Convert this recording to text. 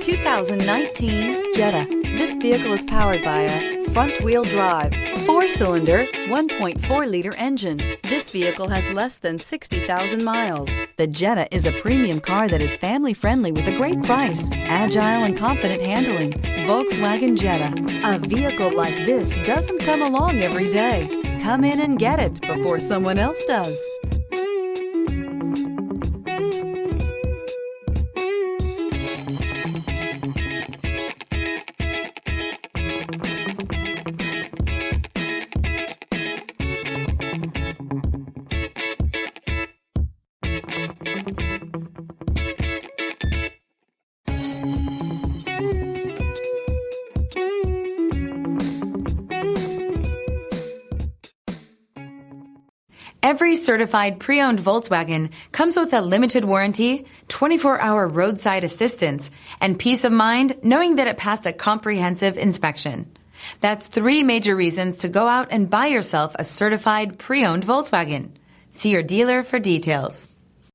2019 Jetta. This vehicle is powered by a front-wheel drive, 4-cylinder, 1.4-liter engine. This vehicle has less than 60,000 miles. The Jetta is a premium car that is family-friendly with a great price, agile and confident handling. Volkswagen Jetta. A vehicle like this doesn't come along every day. Come in and get it before someone else does. Every certified pre-owned Volkswagen comes with a limited warranty, 24-hour roadside assistance, and peace of mind knowing that it passed a comprehensive inspection. That's 3 major reasons to go out and buy yourself a certified pre-owned Volkswagen. See your dealer for details.